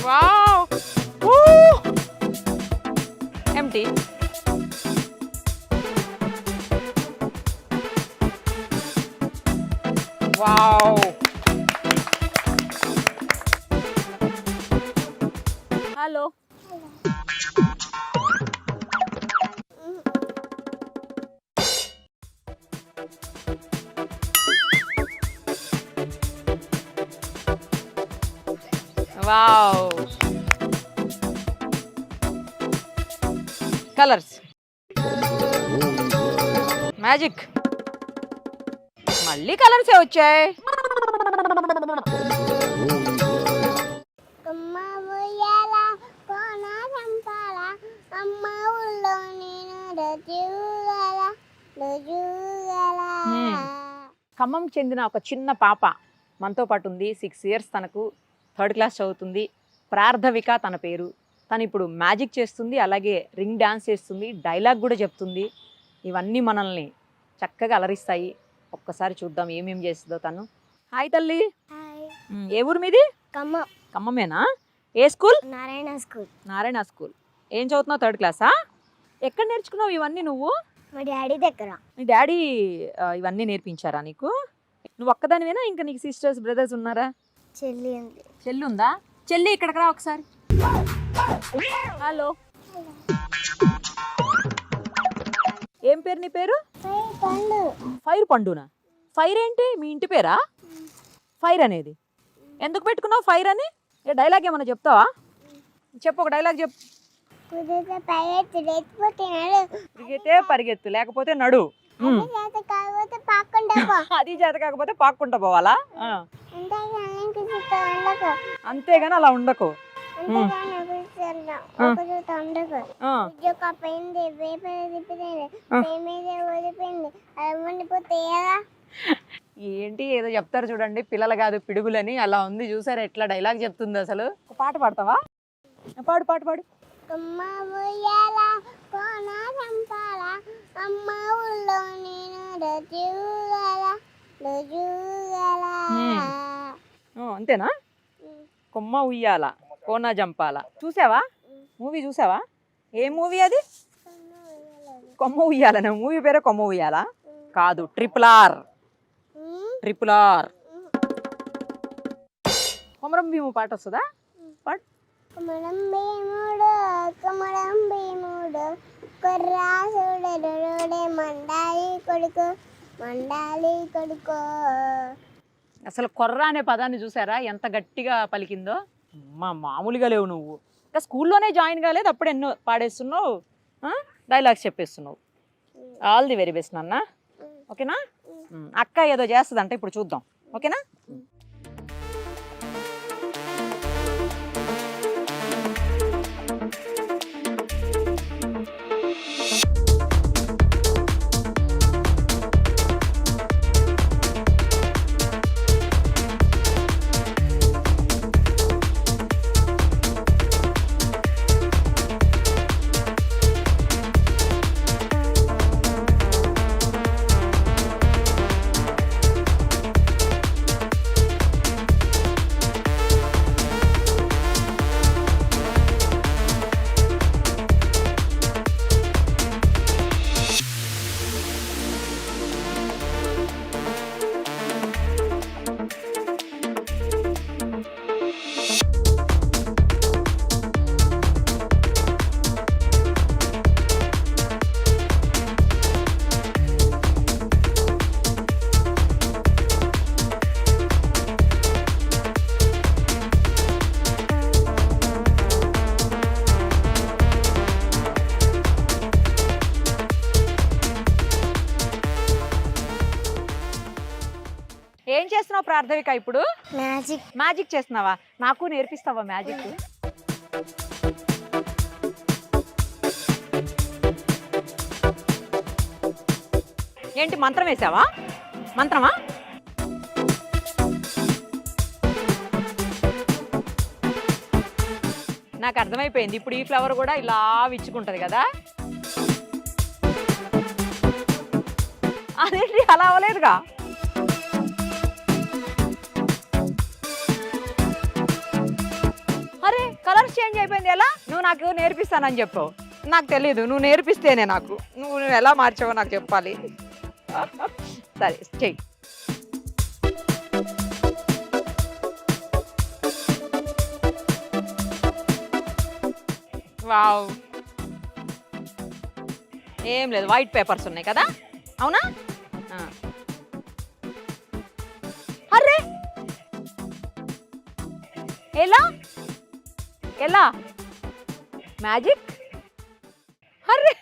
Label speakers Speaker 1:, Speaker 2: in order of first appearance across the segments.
Speaker 1: Wow empty wow hello wow colours magic మళ్ళీ కలర్సే వచ్చాయి. ఖమ్మం చెందిన ఒక చిన్న పాప మనతో పాటు ఉంది. 6 years, తనకు 3rd class చదువుతుంది. పార్థవిక తన పేరు. తను ఇప్పుడు మ్యాజిక్ చేస్తుంది, అలాగే రింగ్ డాన్స్ చేస్తుంది, డైలాగ్ కూడా చెప్తుంది. ఇవన్నీ మనల్ని చక్కగా అలరిస్తాయి. ఒక్కసారి చూద్దాం ఏమేమి చేస్తుందో తను. హాయ్ తల్లి. ఏ ఊరు మీది?
Speaker 2: ఖమ్మం.
Speaker 1: ఖమ్మమేనా? ఏ school?
Speaker 2: Narayana school.
Speaker 1: Narayana school. ఏం చదువుతున్నావు? 3rd class. ఎక్కడ నేర్చుకున్నావు ఇవన్నీ నువ్వు?
Speaker 2: మా డాడీ దగ్గర.
Speaker 1: మీ డాడీ ఇవన్నీ నేర్పించారా నీకు? నువ్వు ఒక్కదానివేనా, ఇంకా నీకు సిస్టర్స్ బ్రదర్స్ ఉన్నారా?
Speaker 2: చెల్లి ఉంది.
Speaker 1: చెల్లి ఉందా? చెల్లి ఇక్కడికి రా ఒకసారి. హలో. ఏం పేరు నీ పేరు? ఫైర్ పండునా? ఫైర్ ఏంటి మీ ఇంటి పేరా? ఫైర్ అనేది ఎందుకు పెట్టుకున్నావు ఫైర్ అని? ఏ డైలాగ్ ఏమన్నా చెప్తావా? చెప్పు, ఒక డైలాగ్ చెప్పు. పరిగెత్తే పరిగెత్తు, లేకపోతే నడు. అది చేత కాకపోతే పాక్కుంటా పోవాలా? అంతేగాని అలా ఉండకు. ఏంటి ఏదో చెప్తారు చూడండి, పిల్లలు కాదు పిడుగులని. అలా ఉంది, చూసారా ఎట్లా డైలాగ్ చెప్తుంది అసలు. ఒక పాట పాడతావా? పాడు పాడు పాడు. అంతేనా? కొమ్మ ఉయ్యాల కోన జంపాల. చూసావా? మూవీ చూసావా? ఏ మూవీ అది? కొమ్మ ఉయ్యాలనా? మూవీ పేరే కొమ్మ ఉయ్యాల కాదు, RRR. కొమరం భీము పాట వస్తుందా? పాడు.
Speaker 2: కొమరం భీముడు కొమరం భీముడు కొర్రాసుడే మండాలి కొడుకు మండాలి కొడుకు.
Speaker 1: అసలు కొర్ర అనే పదాన్ని చూసారా ఎంత గట్టిగా పలికిందో? మామూలుగా లేవు నువ్వు. ఇంకా స్కూల్లోనే జాయిన్ కాలేదు, అప్పుడు ఎన్నో పాడేస్తున్నావు, డైలాగ్స్ చెప్పేస్తున్నావు. ఆల్ ది వెరీ బెస్ట్ నాన్న. ఓకేనా? అక్క ఏదో చేస్తుందంట, ఇప్పుడు చూద్దాం. ఓకేనా? ఏం చేస్తున్నావు ప్రార్థవిక ఇప్పుడు? మ్యాజిక్ చేస్తున్నావా? నాకు నేర్పిస్తావా మ్యాజిక్? ఏంటి మంత్రం వేసావా? మంత్రమా? నాకు అర్థమైపోయింది. ఇప్పుడు ఈ ఫ్లవర్ కూడా ఇలా విచ్చుకుంటది కదా? అదేంటి అలా అవ్వలేదుగా? అరే చేంజ్ అయిపోయింది ఎలా? నువ్వు నాకు నేర్పిస్తానని చెప్పావు, నాకు తెలీదు, నువ్వు నేర్పిస్తేనే నాకు, నువ్వు ఎలా మార్చావో నాకు చెప్పాలి. సరే చెయ్యి. వావ్, ఏం లేదు, వైట్ పేపర్స్ ఉన్నాయి కదా, అవునా? అరే ఎలా ఎలా మ్యాజిక్? అరే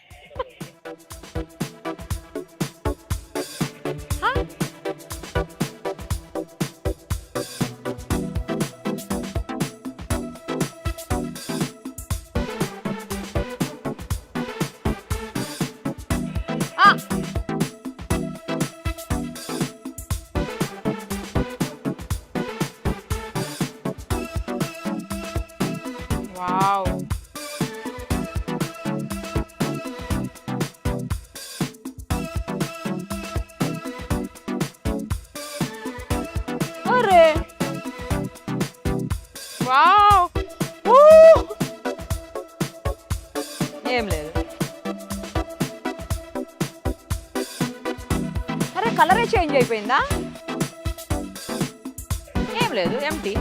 Speaker 1: వావ్, అరే వావ్, ఏం లేదు. అరే కలరే చేంజ్ అయిపోయిందా? ఏం లేదు, ఎంటీ.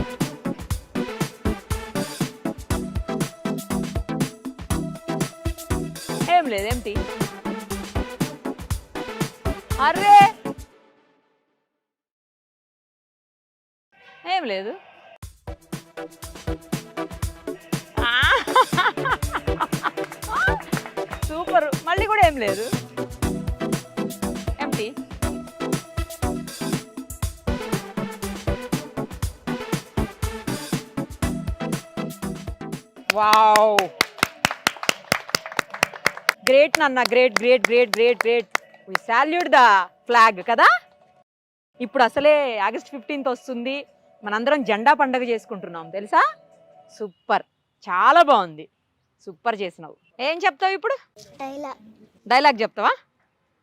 Speaker 1: ఏం లేదు, ఎంటీ. అరే ఏం లేదు. సూపర్, మళ్ళీ కూడా ఏం లేదు, ఎంటీ. వావ్, గ్రేట్ నాన్న, great great great great great. We salute the flag కదా. ఇప్పుడు అసలే ఆగస్ట్ 15th వస్తుంది, మనందరం జెండా పండుగ చేసుకుంటున్నాం తెలుసా. సూపర్, చాలా బాగుంది, సూపర్ చేసినావు. ఏం చెప్తావు ఇప్పుడు? డైలాగ్ చెప్తావా?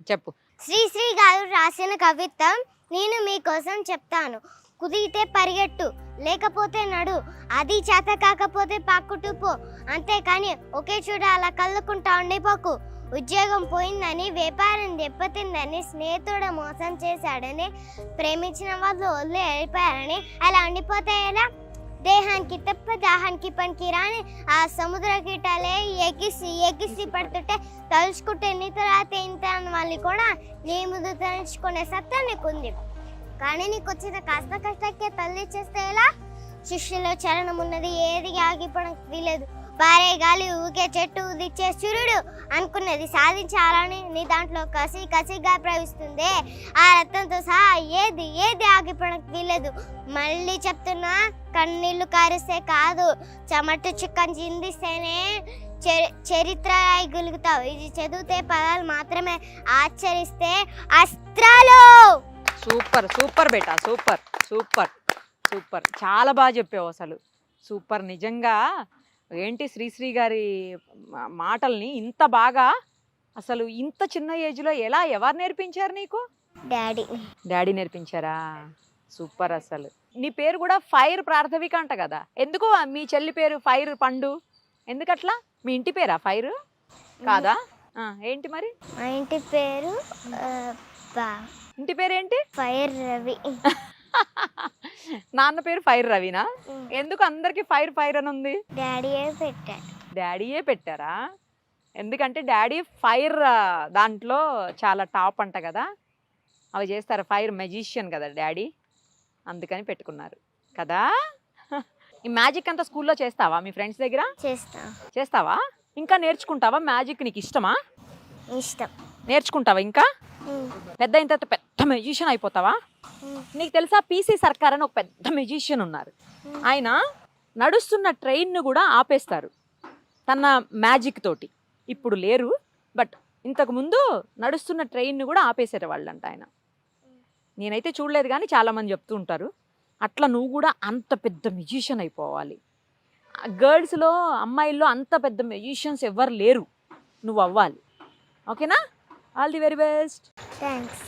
Speaker 1: చెప్పు.
Speaker 2: శ్రీశ్రీ గారు రాసిన కవిత్వం నేను మీకోసం చెప్తాను. కుదిరితే పరిగెట్టు, లేకపోతే నడు, అది చేత కాకపోతే పాక్కుటూ పో, అంతేకాని ఒకే చూడ అలా కళ్ళుకుంటా ఉండిపోకు. ఉద్యోగం పోయిందని, వ్యాపారం దెబ్బతిందని, స్నేహితుడు మోసం చేశాడని, ప్రేమించిన వాళ్ళు వదిలి వెళ్ళిపోయారని అలా ఉండిపోతే ఎలా? దేహానికి తప్ప దాహానికి పనికి రాని ఆ సముద్ర కీటాలే ఎగిసి ఎగిసి పడుతుంటే తలుచుకుంటే నీ తర్వాత ఇంత వాళ్ళని కూడా నీ ముందు తలుచుకునే సత్తా నీకుంది. కానీ నీకు వచ్చిన కాస్త కష్టకే తల్లి చేస్తే ఎలా? శిష్యులో చరణం ఉన్నది, ఏది ఆగిపోవడానికి వీలేదు. పారే గాలి, ఊగే చెట్టు, ఉదిచ్చే సూర్యుడు అనుకున్నది సాధించాలని నీ దాంట్లో కసి కసిగా ప్రవహిస్తుంది. ఆ రక్తంతో సహా ఏది ఏది ఆగిపోవడానికి వీలేదు. మళ్ళీ చెప్తున్నా, కన్నీళ్లు కారిస్తే కాదు, చెమట చుక్కని చిందిస్తేనే చరిత్ర రాయగలుగుతావు. ఇది చదివితే పదాలు మాత్రమే, ఆచరిస్తే అస్త్రాలు.
Speaker 1: సూపర్ సూపర్ బేటా, సూపర్ సూపర్ సూపర్, చాలా బాగా చెప్పావు అసలు. సూపర్, నిజంగా ఏంటి శ్రీశ్రీ గారి మాటల్ని ఇంత బాగా, అసలు ఇంత చిన్న ఏజ్లో ఎలా, ఎవరు నేర్పించారు నీకు? డాడీ నేర్పించారా? సూపర్. అసలు నీ పేరు కూడా ఫైర్ ప్రార్థవిక అంట కదా, ఎందుకు మీ చెల్లి పేరు ఫైర్ పండు? ఎందుకట్లా? మీ ఇంటి పేరా ఫైర్ కాదా? ఏంటి మరి?
Speaker 2: మా ఇంటి పేరు
Speaker 1: ఇంటి పేరేంటి?
Speaker 2: ఫైర్ రవి.
Speaker 1: నాన్న పేరు ఫైర్ రవినా? ఎందుకు అందరికి ఫైర్ ఫైర్ అని ఉంది?
Speaker 2: డాడీయే
Speaker 1: పెట్టారా? ఎందుకంటే డాడీ ఫైర్ దాంట్లో చాలా టాప్ అంట కదా, అవి చేస్తారు, ఫైర్ మెజిషియన్ కదా డాడీ, అందుకని పెట్టుకున్నారు కదా. ఈ మ్యాజిక్ అంతా స్కూల్లో చేస్తావా? మీ ఫ్రెండ్స్ దగ్గర చేస్తావా? ఇంకా నేర్చుకుంటావా? మ్యాజిక్ నీకు ఇష్టమా?
Speaker 2: ఇష్టం.
Speaker 1: నేర్చుకుంటావా ఇంకా? పెద్ద అయిన తర్వాత పెద్ద మెజిషియన్ అయిపోతావా? నీకు తెలుసా, పీసీ సర్కార్ అని ఒక పెద్ద మెజిషియన్ ఉన్నారు. ఆయన నడుస్తున్న ట్రైన్ను కూడా ఆపేస్తారు తన మ్యాజిక్ తోటి. ఇప్పుడు లేరు, బట్ ఇంతకుముందు నడుస్తున్న ట్రైన్ను కూడా ఆపేసారు వాళ్ళంట ఆయన. నేనైతే చూడలేదు కానీ చాలామంది చెప్తూ ఉంటారు. అట్లా నువ్వు కూడా అంత పెద్ద మెజిషియన్ అయిపోవాలి. గర్ల్స్లో, అమ్మాయిల్లో అంత పెద్ద మెజిషియన్స్ ఎవ్వరు లేరు, నువ్వు అవ్వాలి. ఓకేనా? All the very best.
Speaker 2: Thanks.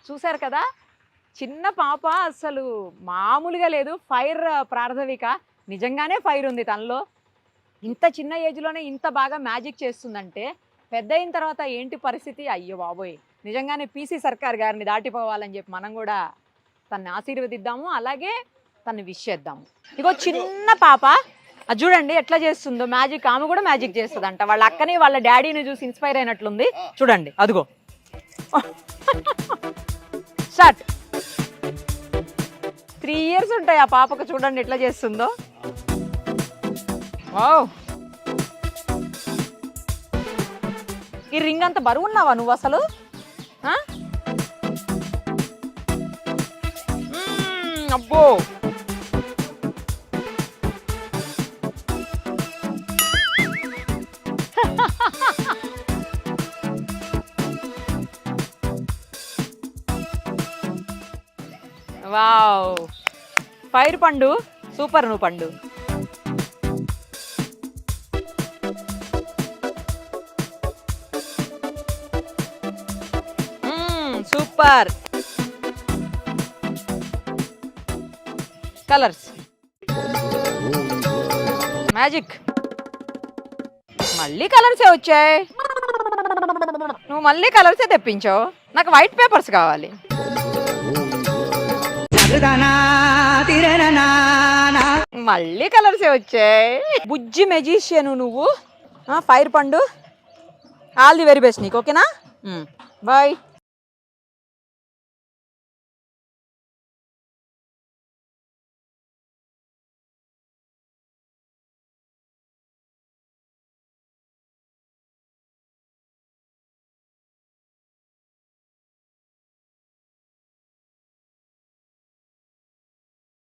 Speaker 1: చూసారు కదా, చిన్న పాప అసలు మామూలుగా లేదు. ఫైర్ ప్రార్థవిక నిజంగానే ఫైర్ ఉంది తనలో. ఇంత చిన్న ఏజ్లోనే ఇంత బాగా మ్యాజిక్ చేస్తుందంటే పెద్ద అయిన తర్వాత ఏంటి పరిస్థితి? అయ్యో బాబోయ్, నిజంగానే పీసీ సర్కార్ గారిని దాటిపోవాలని చెప్పి మనం కూడా తన్ని ఆశీర్వదిద్దాము, అలాగే తన్ని విష్ చేద్దాము. ఇగో చిన్న పాప అది చూడండి ఎట్లా చేస్తుందో మ్యాజిక్. ఆమె కూడా మ్యాజిక్ చేస్తుందంట. వాళ్ళ అక్కని వాళ్ళ డాడీని చూసి ఇన్స్పైర్ అయినట్లుంది. చూడండి అదిగో స్టార్ట్. 3 years ఉంటాయి ఆ పాపకు. చూడండి ఎట్లా చేస్తుందో. వావ్, ఈ రింగ్ అంత బరువు ఉన్నావా నువ్వు అసలు? అబ్బో, వావ్, ఫైర్ పండు, సూపర్ నువ్వు పండు. సూపర్. Colours magic. మళ్ళీ కలర్సే వచ్చాయి. నువ్వు మళ్ళీ కలర్సే తెప్పించావు. నాకు వైట్ పేపర్స్ కావాలి. మళ్ళీ కలర్సే వచ్చాయి. బుజ్జి మెజిషియన్ నువ్వు. ఫైర్ పండు, ఆల్ ది వెరీ బెస్ట్ నీకు. ఓకేనా? బాయ్.